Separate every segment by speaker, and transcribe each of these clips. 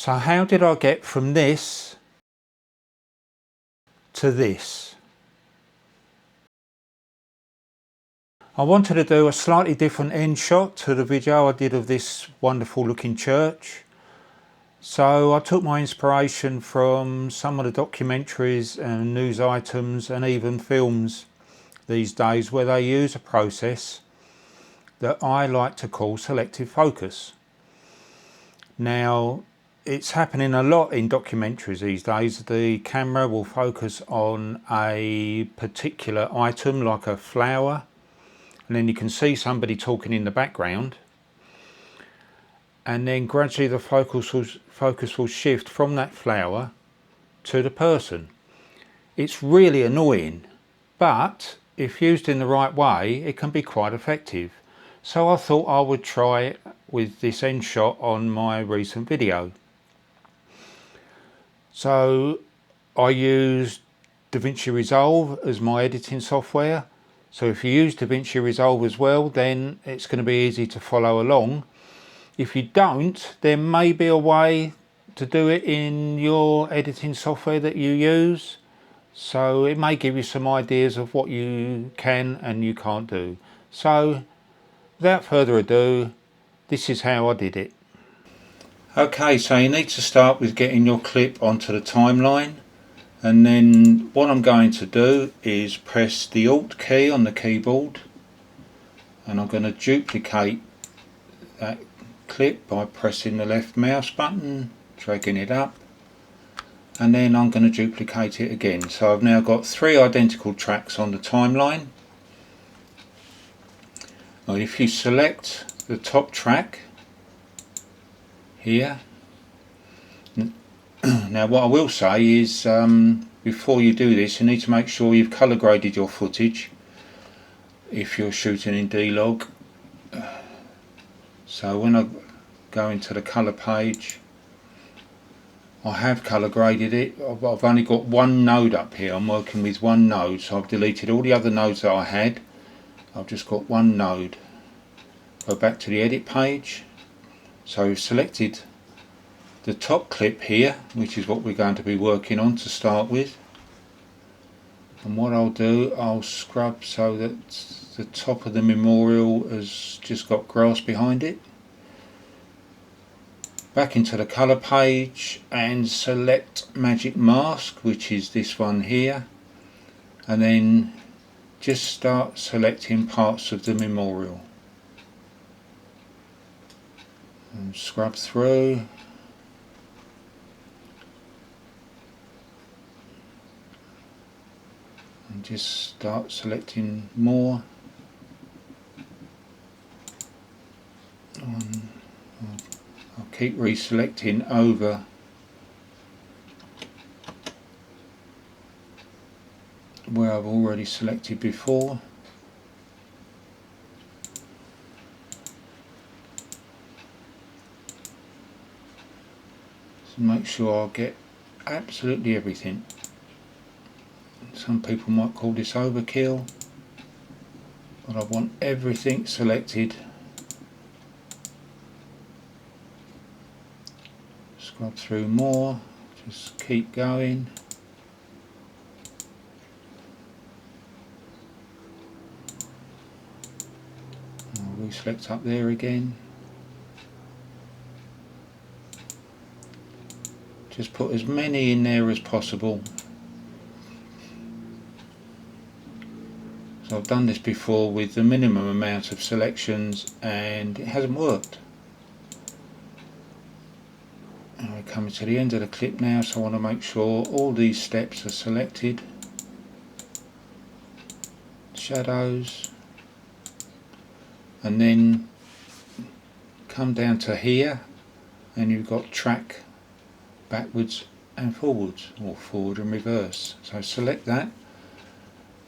Speaker 1: So how did I get from this to this? I wanted to do a slightly different end shot to the video I did of this wonderful looking church. So I took my inspiration from some of the documentaries and news items and even films these days where they use a process that I like to call selective focus. Now, it's happening a lot in documentaries these days. The camera will focus on a particular item like a flower, and then you can see somebody talking in the background, and then gradually the focus will shift from that flower to the person. It's really annoying, but if used in the right way it can be quite effective. So I thought I would try it with this end shot on my recent video. So I used DaVinci Resolve as my editing software. So if you use DaVinci Resolve as well, then it's going to be easy to follow along. If you don't, there may be a way to do it in your editing software that you use. So it may give you some ideas of what you can and you can't do. So without further ado, this is how I did it. Okay, so you need to start with getting your clip onto the timeline, and then what I'm going to do is press the Alt key on the keyboard, and I'm going to duplicate that clip by pressing the left mouse button, dragging it up, and then I'm going to duplicate it again. So I've now got 3 identical tracks on the timeline. Now if you select the top track here, now what I will say is before you do this, you need to make sure you've colour graded your footage if you're shooting in D-Log. So when I go into the colour page, I have colour graded it. I've only got one node up here. I'm working with one node, so I've deleted all the other nodes that I had. I've just got one node. Go back to the edit page. So we've selected the top clip here, which is what we're going to be working on to start with. And what I'll do, I'll scrub so that the top of the memorial has just got grass behind it. Back into the colour page and select Magic Mask, which is this one here, and then just start selecting parts of the memorial and scrub through. And just start selecting more. I'll keep reselecting over where I've already selected before. So make sure I get absolutely everything. Some people might call this overkill, but I want everything selected. Scrub through more, just keep going. I'll reselect up there again. Just put as many in there as possible. So I've done this before with the minimum amount of selections and it hasn't worked. And we're coming to the end of the clip now, so I want to make sure all these steps are selected. Shadows, and then come down to here and you've got track backwards and forwards, or forward and reverse. So select that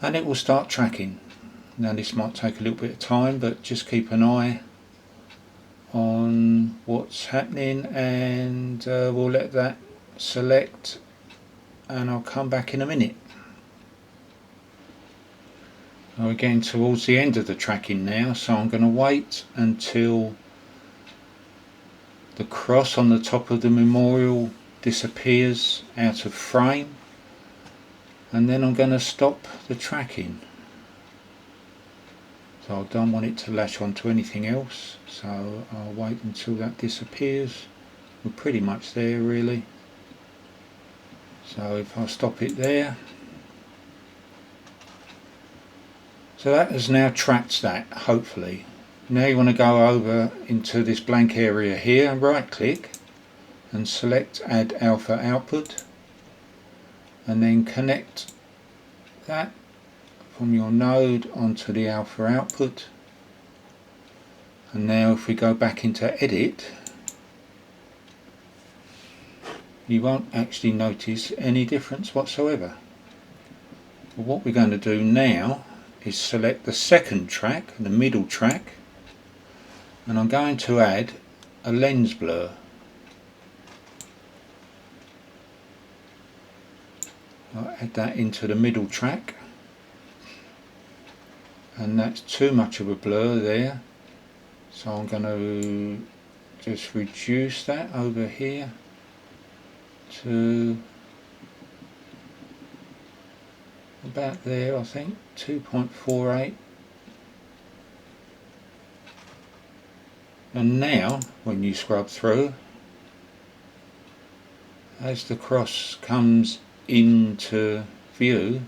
Speaker 1: and it will start tracking. Now this might take a little bit of time, but just keep an eye on what's happening, and we'll let that select and I'll come back in a minute. We're getting towards the end of the tracking now, so I'm going to wait until the cross on the top of the memorial disappears out of frame, and then I'm going to stop the tracking. So I don't want it to latch onto anything else, so I'll wait until that disappears. We're pretty much there really. So if I stop it there, so that has now tracked that, hopefully. Now you want to go over into this blank area here and right click and select add alpha output, and then connect that from your node onto the alpha output. And now if we go back into edit, you won't actually notice any difference whatsoever. But what we're going to do now is select the second track, the middle track, and I'm going to add a lens blur. I'll add that into the middle track, and that's too much of a blur there, so I'm going to just reduce that over here to about there, I think 2.48. And now when you scrub through, as the cross comes into view,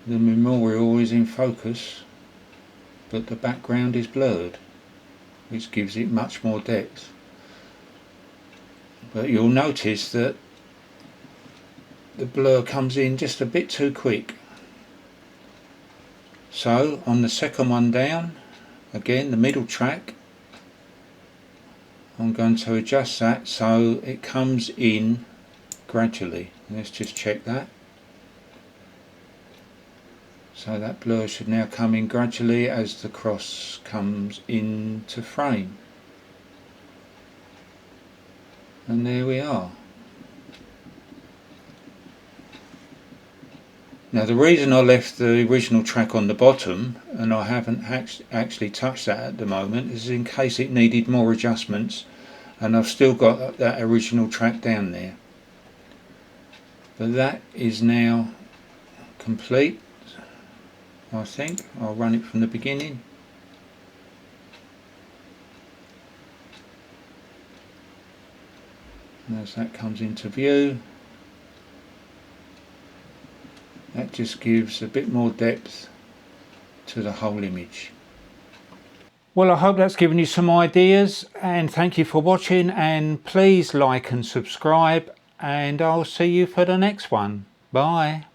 Speaker 1: the memorial is in focus but the background is blurred, which gives it much more depth. But you'll notice that the blur comes in just a bit too quick. So on the second one down, again the middle track, I'm going to adjust that so it comes in gradually. Let's just check that. So that blur should now come in gradually as the cross comes into frame. And there we are. Now the reason I left the original track on the bottom and I haven't actually touched that at the moment is in case it needed more adjustments, and I've still got that original track down there. But that is now complete, I think. I'll run it from the beginning. And as that comes into view, that just gives a bit more depth to the whole image. Well, I hope that's given you some ideas, and thank you for watching, and please like and subscribe, and I'll see you for the next one. Bye.